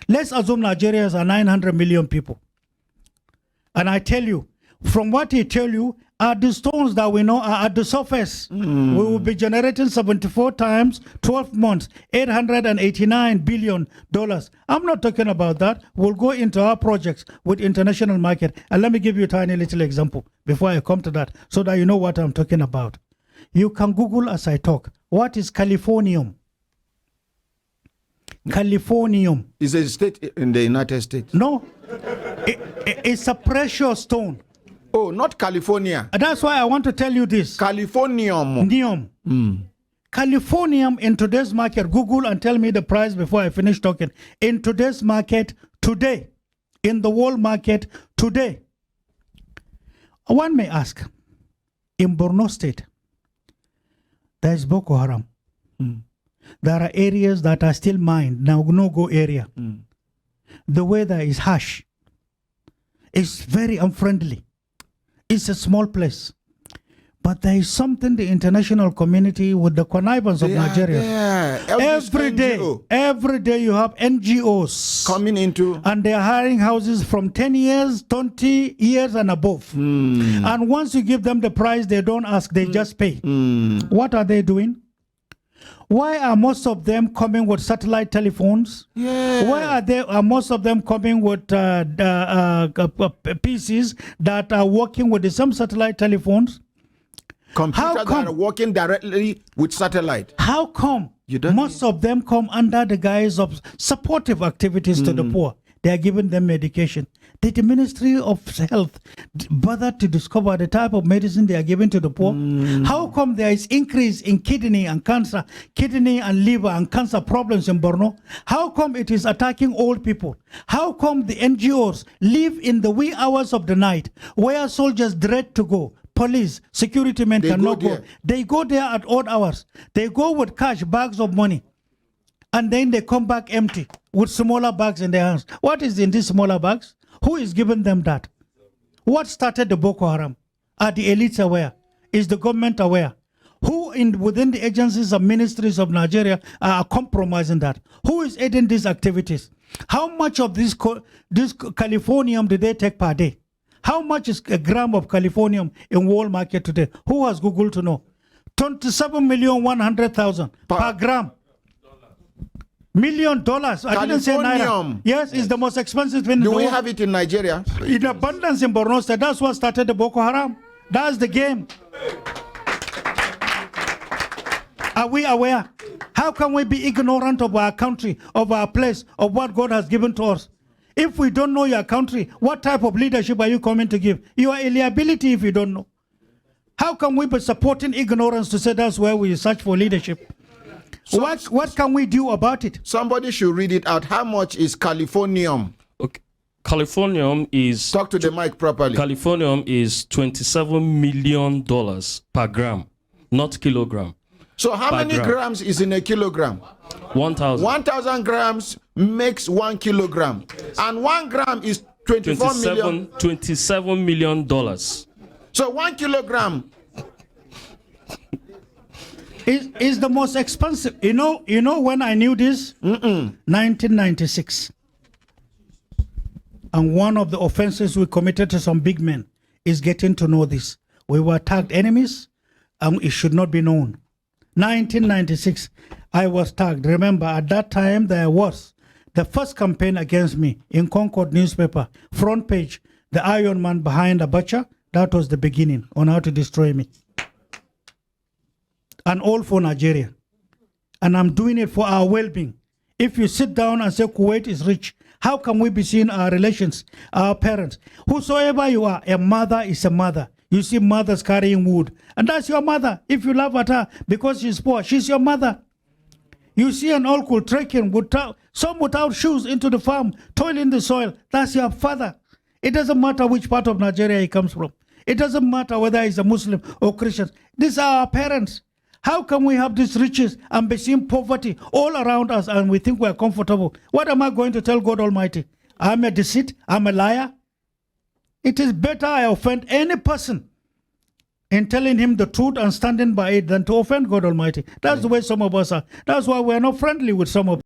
Let's assume Nigeria is 900 million people. And I tell you, from what he tell you, are the stones that we know are at the surface. We will be generating 74 times 12 months, $889 billion. I'm not talking about that. We'll go into our projects with international market. And let me give you a tiny little example before I come to that, so that you know what I'm talking about. You can Google as I talk. What is Californium? Californium. Is a state in the United States? No. It's a precious stone. Oh, not California. That's why I want to tell you this. Californium. Californium in today's market, Google and tell me the price before I finish talking. In today's market today, in the world market today, one may ask, in Borno State, there is Boko Haram. There are areas that are still mined, now no-go area. The weather is harsh. It's very unfriendly. It's a small place. But there is something the international community with the connivance of Nigeria. Every day you have NGOs coming into. And they are hiring houses from 10 years, 20 years and above. And once you give them the price, they don't ask, they just pay. What are they doing? Why are most of them coming with satellite telephones? Why are most of them coming with PCs that are working with the same satellite telephones? Computers that are working directly with satellite. How come most of them come under the guise of supportive activities to the poor? They are giving them medication. Did the Ministry of Health bother to discover the type of medicine they are giving to the poor? How come there is increase in kidney and cancer, kidney and liver and cancer problems in Borno? How come it is attacking old people? How come the NGOs live in the wee hours of the night where soldiers dread to go? Police, security men cannot go. They go there at odd hours. They go with cash, bags of money. And then they come back empty with smaller bags in their hands. What is in these smaller bags? Who is giving them that? What started the Boko Haram? Are the elites aware? Is the government aware? Who within the agencies and ministries of Nigeria are compromising that? Who is aiding these activities? How much of this Californium did they take per day? How much is a gram of Californium in world market today? Who has Google to know? 27,100,000 per gram. $1 million. I didn't say naira. Yes, it's the most expensive thing in the world. Do we have it in Nigeria? In abundance in Borno State. That's what started the Boko Haram. That's the game. Are we aware? How can we be ignorant of our country, of our place, of what God has given to us? If we don't know your country, what type of leadership are you coming to give? You are a liability if you don't know. How can we be supporting ignorance to say that's where we search for leadership? What can we do about it? Somebody should read it out. How much is Californium? Okay. Californium is... Talk to the mic properly. Californium is $27 million per gram, not kilogram. So how many grams is in a kilogram? 1,000. 1,000 grams makes 1 kilogram. And 1 gram is 27 million. So 1 kilogram is the most expensive. You know when I knew this? 1996. And one of the offenses we committed to some big men is getting to know this. We were tagged enemies, and it should not be known. 1996, I was tagged. Remember, at that time, there was the first campaign against me in Concord newspaper, front page, the Iron Man behind Abuja. That was the beginning on how to destroy me. And all for Nigeria. And I'm doing it for our well-being. If you sit down and say Kuwait is rich, how can we be seeing our relations, our parents? Whosoever you are, a mother is a mother. You see mothers carrying wood, and that's your mother. If you laugh at her because she's poor, she's your mother. You see an uncle trekking, some without shoes into the farm, toiling the soil, that's your father. It doesn't matter which part of Nigeria he comes from. It doesn't matter whether he's a Muslim or Christian. These are our parents. How can we have these riches and be seeing poverty all around us and we think we're comfortable? What am I going to tell God Almighty? I'm a deceit, I'm a liar. It is better I offend any person in telling him the truth and standing by it than to offend God Almighty. That's the way some of us are. That's why we're not friendly with some of